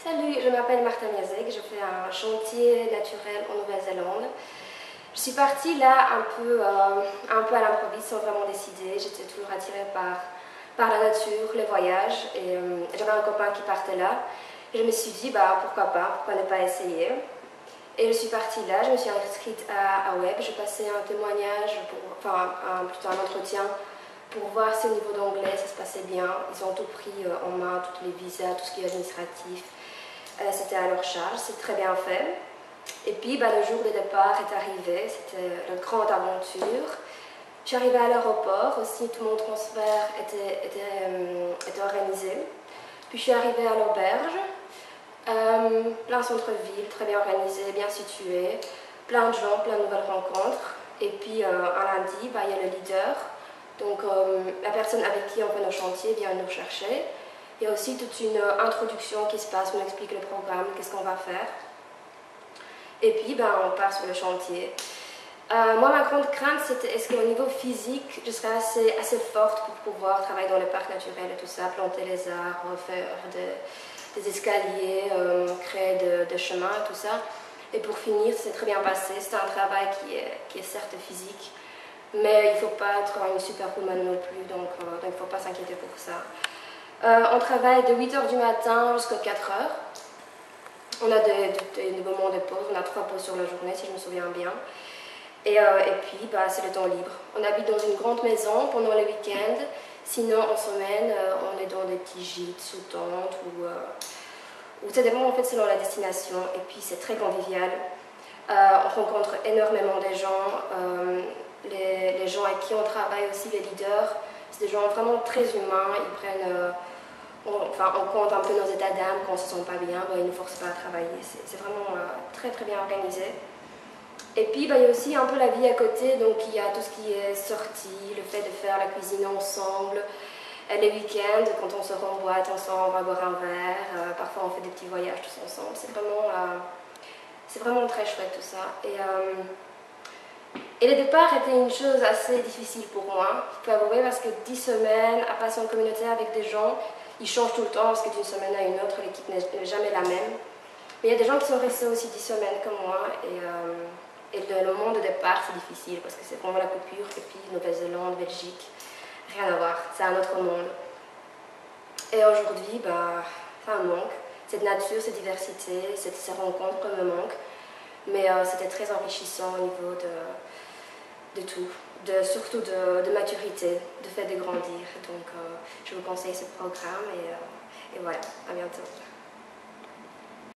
Salut, je m'appelle Martha Miazek, je fais un chantier naturel en Nouvelle-Zélande. Je suis partie là un peu à l'improviste sans vraiment décider. J'étais toujours attirée par la nature, les voyages et j'avais un copain qui partait là. Et je me suis dit pourquoi pas, pourquoi ne pas essayer. Et je suis partie là, je me suis inscrite à Web, je passais un témoignage, plutôt un entretien pour voir si au niveau d'anglais ça se passait bien. Ils ont tout pris en main, tous les visas, tout ce qui est administratif. C'était à leur charge, c'est très bien fait. Et puis le jour de départ est arrivé, c'était une grande aventure. Je suis arrivée à l'aéroport, aussi tout mon transfert était organisé. Puis je suis arrivée à l'auberge, plein centre-ville, très bien organisé, bien situé, plein de gens, plein de nouvelles rencontres. Et puis un lundi, il y a le leader, donc la personne avec qui on fait nos chantiers vient nous chercher. Il y a aussi toute une introduction qui se passe, on explique le programme, qu'est-ce qu'on va faire. Et puis on part sur le chantier. Moi, ma grande crainte, c'était est-ce qu'au niveau physique, je serais assez forte pour pouvoir travailler dans le parc naturel et tout ça, planter les arbres, faire des escaliers, créer des chemins et tout ça. Et pour finir, c'est très bien passé. C'est un travail qui est certes physique, mais il ne faut pas être une superwoman non plus, donc il ne faut pas s'inquiéter pour ça. On travaille de 8h du matin jusqu'à 4h. On a des moments de pause, on a 3 pauses sur la journée si je me souviens bien. Et puis c'est le temps libre. On habite dans une grande maison pendant les week-ends. Sinon en semaine, on est dans des petits gîtes sous tente ou ça dépend en fait selon la destination. Et puis c'est très convivial. On rencontre énormément de gens. Les gens avec qui on travaille aussi, les leaders, c'est des gens vraiment très humains. Ils prennent... on compte un peu nos états d'âme quand on ne se sent pas bien, ils ne nous forcent pas à travailler. C'est vraiment très très bien organisé. Et puis il y a aussi un peu la vie à côté, donc il y a tout ce qui est sortie, le fait de faire la cuisine ensemble, les week-ends, quand on se rend en boîte ensemble, on va boire un verre, parfois on fait des petits voyages tous ensemble. C'est vraiment très chouette tout ça. Et le départ était une chose assez difficile pour moi, je peux avouer, parce que 10 semaines à passer en communauté avec des gens, ils changent tout le temps parce que d'une semaine à une autre, l'équipe n'est jamais la même. Mais il y a des gens qui sont restés aussi 10 semaines comme moi et le moment de départ c'est difficile parce que c'est vraiment la coupure et puis Nouvelle-Zélande, Belgique, rien à voir, c'est un autre monde. Et aujourd'hui, ça me manque. Cette nature, cette diversité, ces rencontres me manquent. Mais c'était très enrichissant au niveau de tout, surtout de maturité, de fait de grandir. Donc je vous conseille ce programme et voilà, à bientôt.